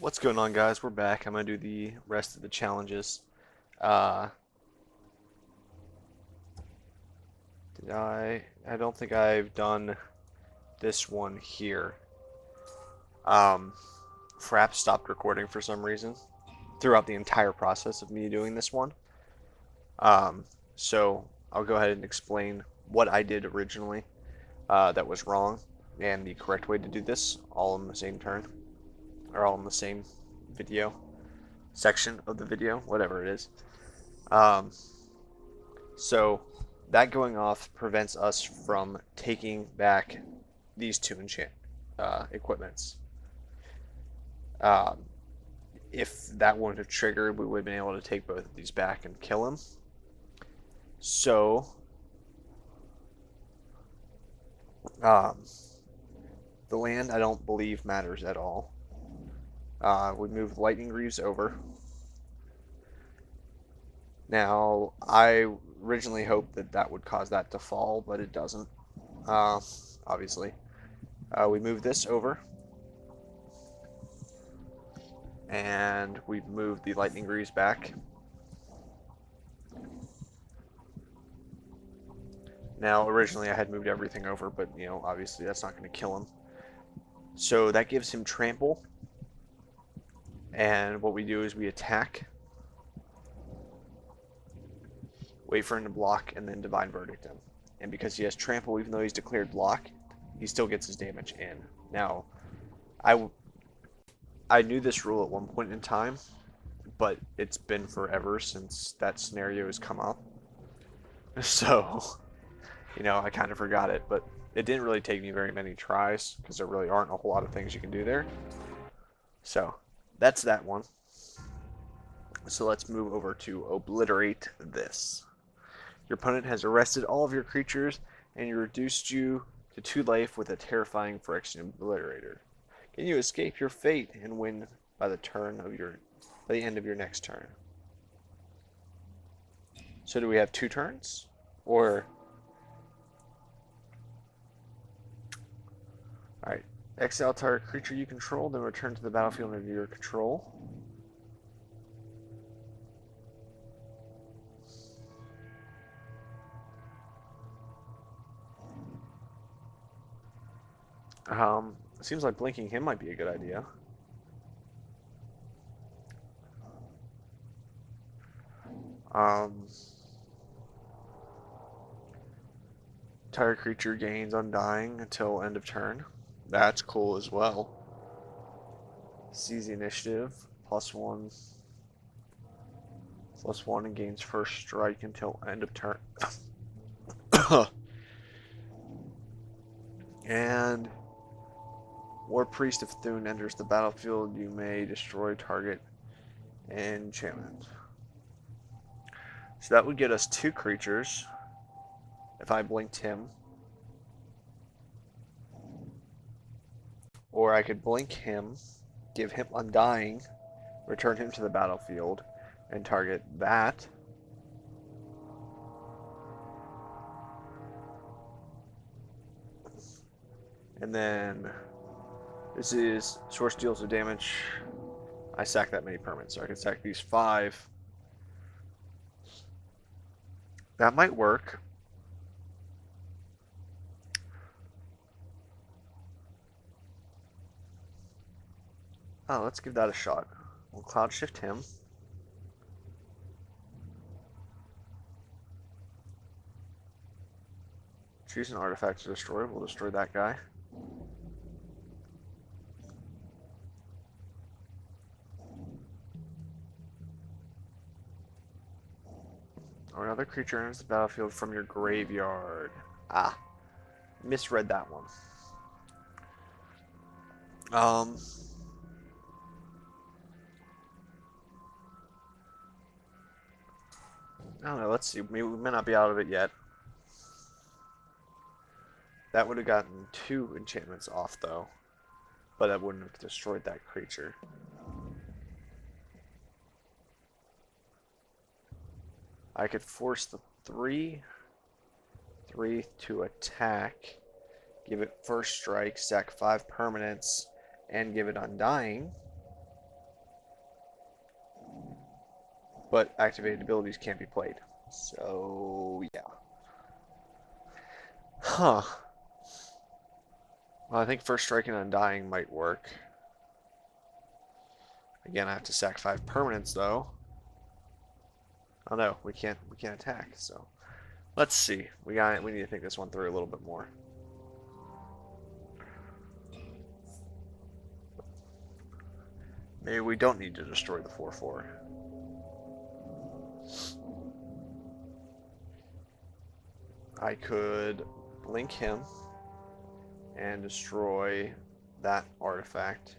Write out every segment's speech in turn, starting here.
What's going on, guys? We're back. I'm gonna do the rest of the challenges. Uh, did I? I don't think I've done this one here. Um, Fraps stopped recording for some reason throughout the entire process of me doing this one. Um, so I'll go ahead and explain what I did originally that was wrong and the correct way to do this all in the same turn, or all in the same video section of the video, whatever it is. Um, So that going off prevents us from taking back these two enchant equipments. Um, if that wouldn't have triggered, we would have been able to take both of these back and kill him. So um, the land I don't believe matters at all. We move Lightning Greaves over. Now, I originally hoped that that would cause that to fall, but it doesn't, obviously. We move this over, and we move the Lightning Greaves back. Now, originally I had moved everything over, but, obviously that's not going to kill him. So that gives him Trample, and what we do is we attack, wait for him to block, and then Divine Verdict him. And because he has Trample, even though he's declared block, he still gets his damage in. Now, I knew this rule at one point in time, but it's been forever since that scenario has come up. So, I kind of forgot it, but it didn't really take me very many tries because there really aren't a whole lot of things you can do there. So, that's that one. So let's move over to Obliterate this. Your opponent has arrested all of your creatures and you reduced you to 2 life with a terrifying Phyrexian Obliterator. Can you escape your fate and win by the end of your next turn? So do we have 2 turns? Or alright. Exile target creature you control, then return to the battlefield under your control. It seems like blinking him might be a good idea. Target creature gains Undying until end of turn. That's cool as well. Seize the initiative. +1. +1 and gains first strike until end of turn. And War Priest of Thune enters the battlefield. You may destroy target enchantment. So that would get us 2 creatures if I blinked him. Or I could blink him, give him Undying, return him to the battlefield, and target that. And then this is source deals of damage. I sack that many permanents, so I can sack these 5. That might work. Oh, let's give that a shot. We'll Cloud Shift him. Choose an artifact to destroy. We'll destroy that guy. Or another creature enters the battlefield from your graveyard. Ah, misread that one. I don't know, let's see. Maybe we may not be out of it yet. That would have gotten 2 enchantments off, though. But that wouldn't have destroyed that creature. I could force the 3 to attack, give it first strike, sack 5 permanents, and give it Undying. but activated abilities can't be played. So, yeah. Huh. Well, I think First Strike and Undying might work. Again, I have to sack 5 permanents, though. Oh no, we can't attack, so let's see. We need to think this one through a little bit more. Maybe we don't need to destroy the 4/4. I could blink him and destroy that artifact.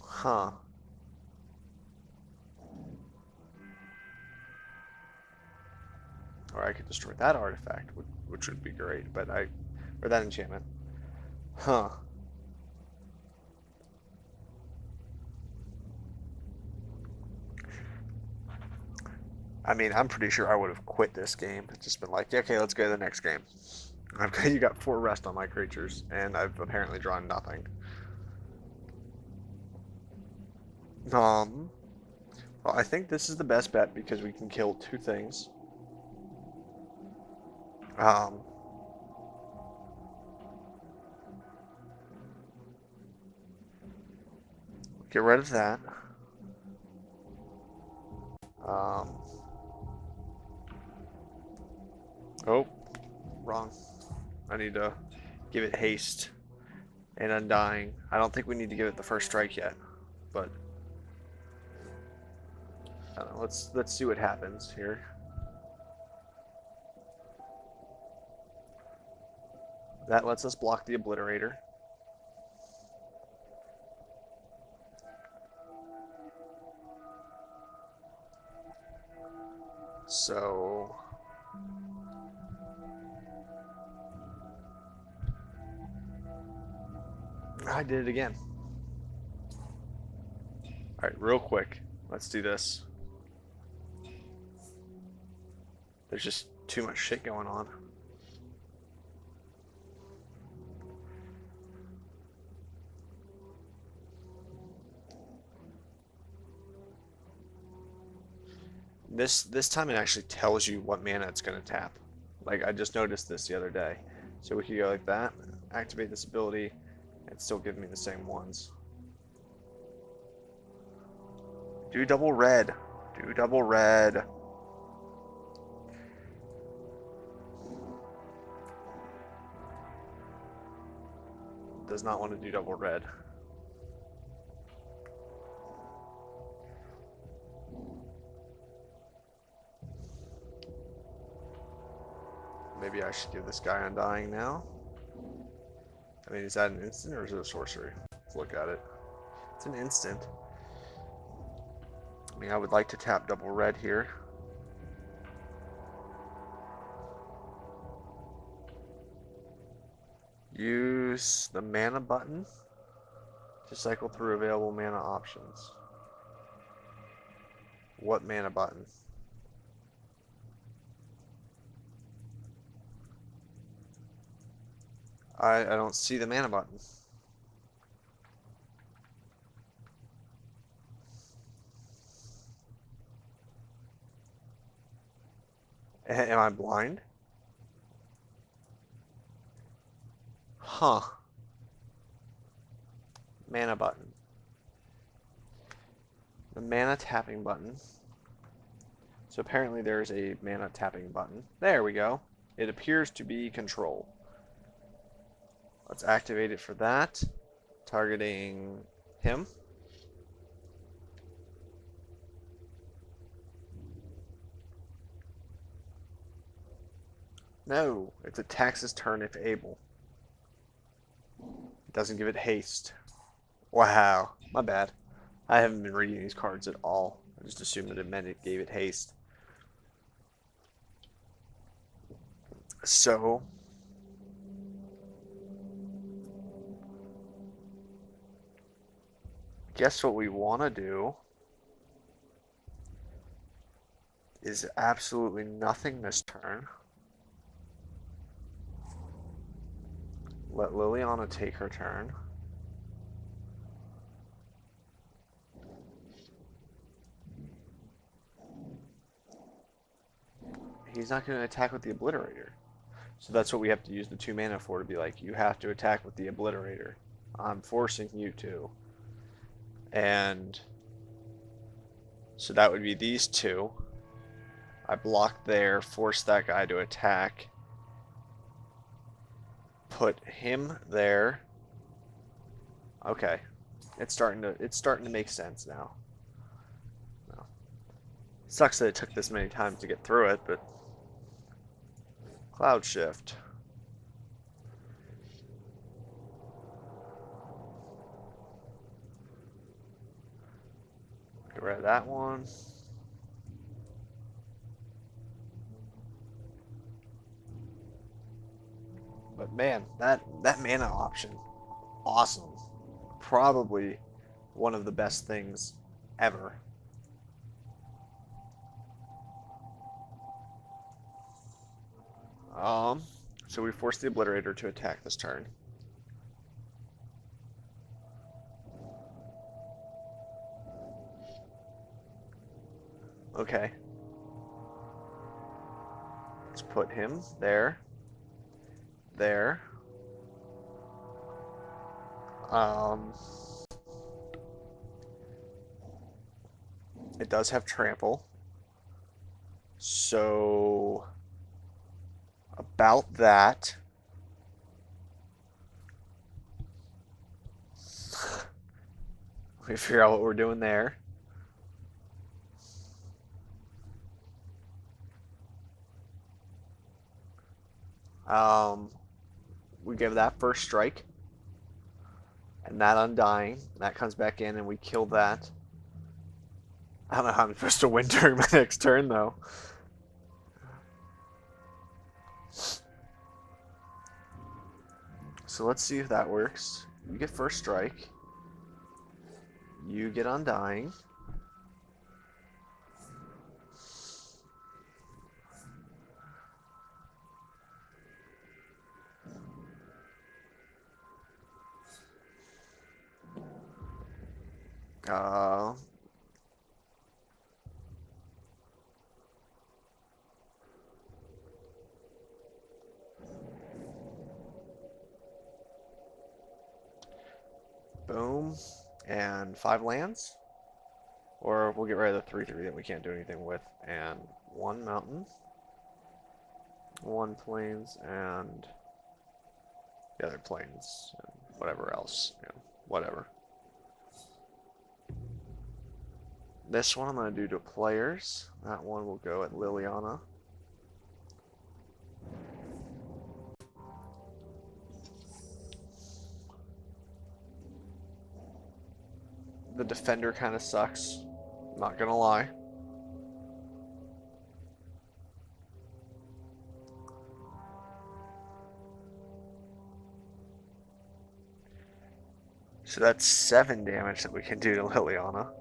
Huh. Or I could destroy that artifact, which would be great, but or that enchantment. Huh. I mean, I'm pretty sure I would have quit this game. It's just been like, yeah, okay, let's go to the next game. You got 4 rest on my creatures, and I've apparently drawn nothing. Well, I think this is the best bet because we can kill 2 things. Get rid of that. Oh, wrong. I need to give it haste and undying. I don't think we need to give it the first strike yet, but I don't know, let's see what happens here. That lets us block the obliterator. So I did it again. Alright, real quick. Let's do this. There's just too much shit going on. This time it actually tells you what mana it's going to tap. Like, I just noticed this the other day. So we could go like that, activate this ability, and still give me the same ones. Do double red. Do double red. Does not want to do double red. Maybe I should give this guy Undying now. I mean, is that an instant or is it a sorcery? Let's look at it. It's an instant. I mean, I would like to tap double red here. Use the mana button to cycle through available mana options. What mana button? I don't see the mana button. Am I blind? Huh. Mana button. The mana tapping button. So apparently there's a mana tapping button. There we go. It appears to be control. Let's activate it for that. Targeting him. No, it attacks his turn if able. It doesn't give it haste. Wow, my bad. I haven't been reading these cards at all. I just assumed that it meant it gave it haste. So, guess what we want to do is absolutely nothing this turn. Let Liliana take her turn. He's not going to attack with the Obliterator. So that's what we have to use the 2 mana for, to be like, you have to attack with the Obliterator. I'm forcing you to. And so that would be these two. I block there, force that guy to attack. Put him there. Okay. It's starting to make sense now. No. Sucks that it took this many times to get through it, but Cloud Shift. Get rid of that one. But man, that mana option, awesome. Probably one of the best things ever. So we force the Obliterator to attack this turn. Okay. Let's put him there. There. It does have trample. So about that. Let me figure out what we're doing there. We give that first strike. And that Undying. That comes back in and we kill that. I don't know how I'm supposed to win during my next turn, though. So let's see if that works. You get first strike. You get Undying. Boom. And 5 lands. Or we'll get rid of the 3/3 that we can't do anything with. And 1 mountain. 1 plains and the other plains. And whatever else. Yeah, whatever. This one I'm going to do to players. That one will go at Liliana. The defender kind of sucks. Not going to lie. So that's 7 damage that we can do to Liliana.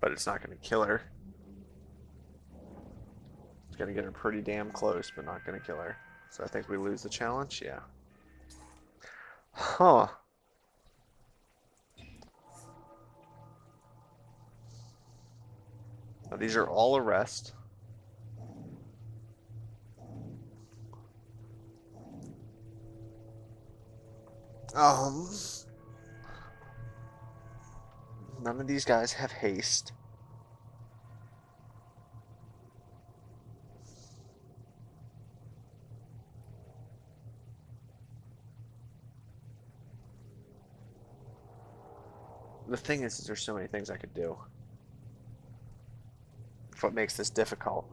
But it's not going to kill her. It's going to get her pretty damn close, but not going to kill her. So I think we lose the challenge? Yeah. Huh. Now these are all arrest. None of these guys have haste. The thing is there's so many things I could do. That's what makes this difficult.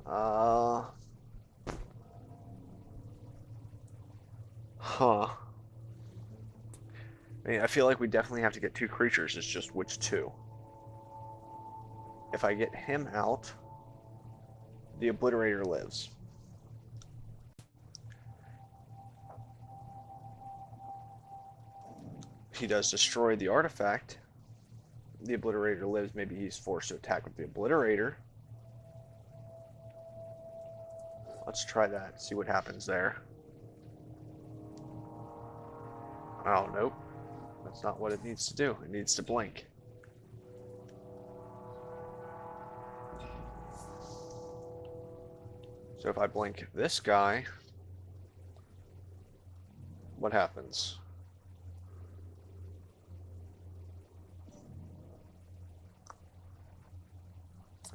Huh. I mean, I feel like we definitely have to get 2 creatures. It's just which 2. If I get him out, the Obliterator lives. He does destroy the artifact. the Obliterator lives, maybe he's forced to attack with the Obliterator. Let's try that, see what happens there. Oh, nope. That's not what it needs to do. It needs to blink. So if I blink this guy, what happens?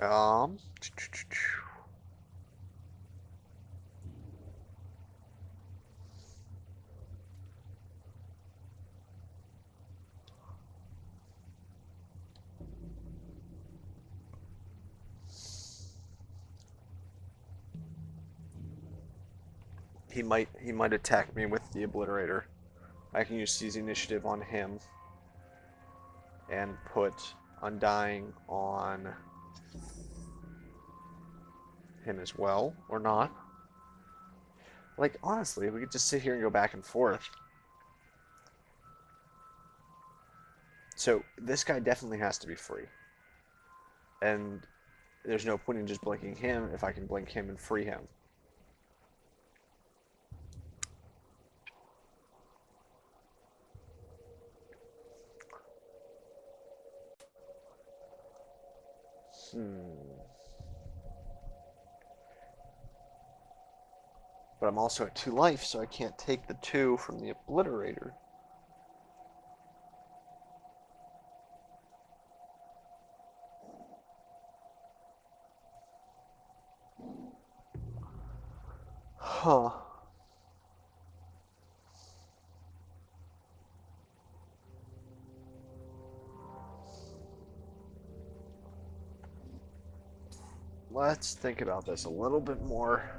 Um, he might attack me with the Obliterator. I can use Seize Initiative on him and put Undying on him as well, or not. Like, honestly, we could just sit here and go back and forth. So, this guy definitely has to be free. And there's no point in just blinking him if I can blink him and free him. But I'm also at 2 life, so I can't take the 2 from the Obliterator. Huh. Let's think about this a little bit more.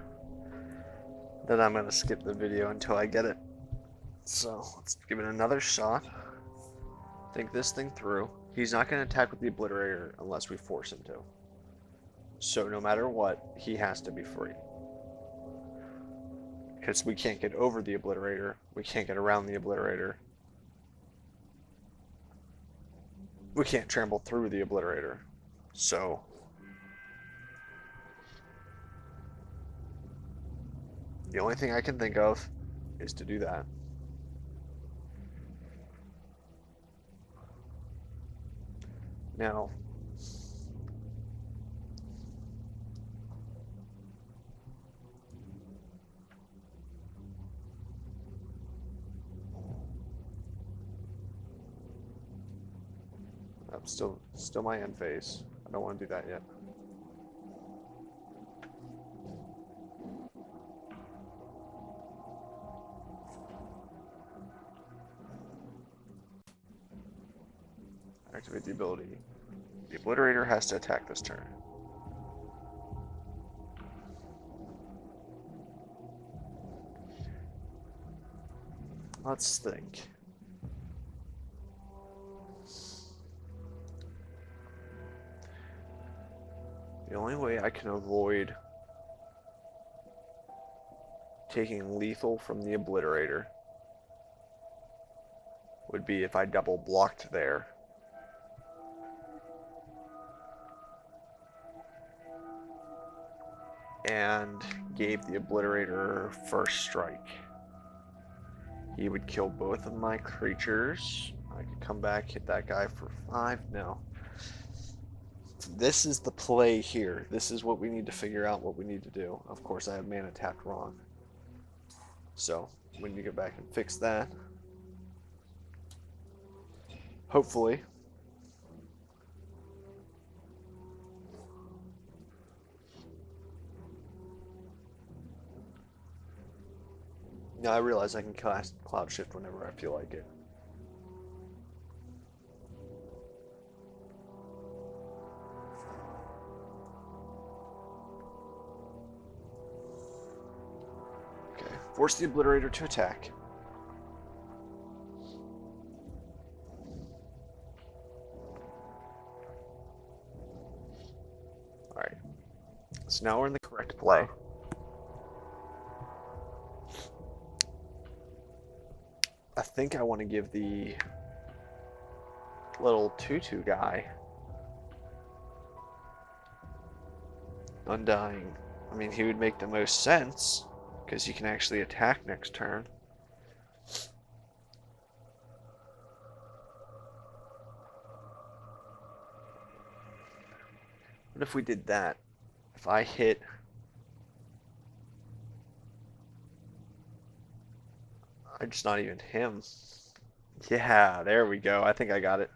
Then I'm going to skip the video until I get it. So let's give it another shot. Think this thing through. He's not going to attack with the Obliterator unless we force him to. So no matter what, he has to be free. Because we can't get over the Obliterator. We can't get around the Obliterator. We can't trample through the Obliterator. So the only thing I can think of is to do that. Now, I'm still my end phase. I don't want to do that yet. Activate the ability. The Obliterator has to attack this turn. Let's think. The only way I can avoid taking lethal from the Obliterator would be if I double blocked there. And gave the Obliterator first strike. He would kill both of my creatures. I could come back, hit that guy for 5. No. This is the play here. This is what we need to figure out what we need to do. Of course, I have mana tapped wrong. So, we need to go back and fix that. Hopefully. Now I realize I can cast Cloud Shift whenever I feel like it. Okay, force the Obliterator to attack. Alright, so now we're in the correct play. I think I want to give the little tutu guy. Undying. I mean, he would make the most sense, because he can actually attack next turn. What if we did that? If I hit... I just not even him. Yeah, there we go. I think I got it.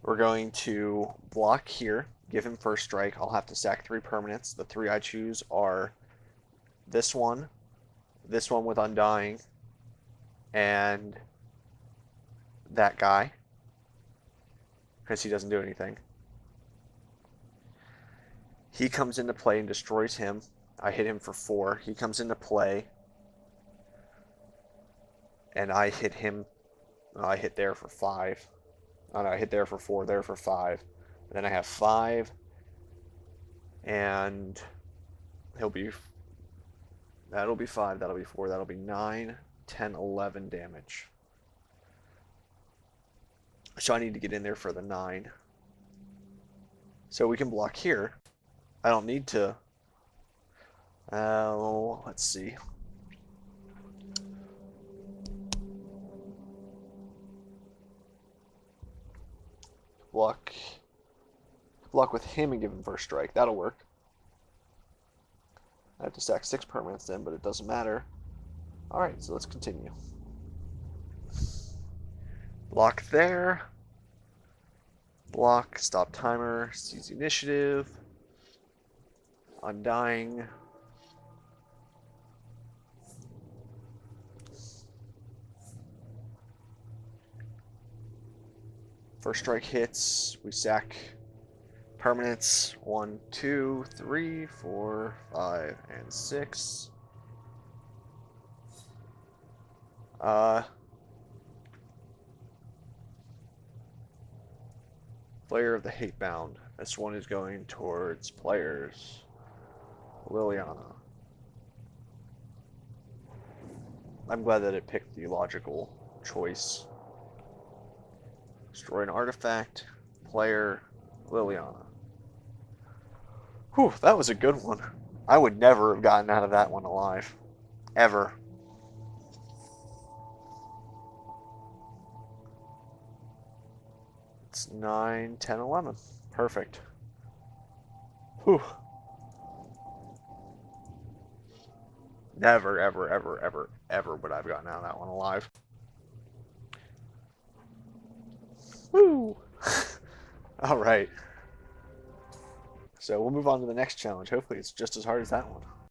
We're going to block here, give him first strike. I'll have to sack 3 permanents. The 3 I choose are this one with Undying, and that guy, because he doesn't do anything. He comes into play and destroys him. I hit him for 4. He comes into play, and I hit him. I hit there for 5. Oh no, I hit there for 4, there for 5. And then I have 5, and that'll be 5, that'll be 4, that'll be 9, 10, 11 damage. So I need to get in there for the 9. So we can block here. I don't need to. Let's see. Block with him and give him first strike. That'll work. I have to stack 6 permanents then, but it doesn't matter. Alright, so let's continue. Block there. Block, stop timer, seize initiative. Undying. First strike hits, we sack permanents. 1, 2, 3, 4, 5, and 6. Player of the Hatebound. This one is going towards players. Liliana. I'm glad that it picked the logical choice. Destroy an artifact. Player, Liliana. Whew, that was a good one. I would never have gotten out of that one alive. Ever. It's 9, 10, 11. Perfect. Whew. Never, ever, ever, ever, ever would I have gotten out of that one alive. Woo! Alright. So we'll move on to the next challenge. Hopefully it's just as hard as that one.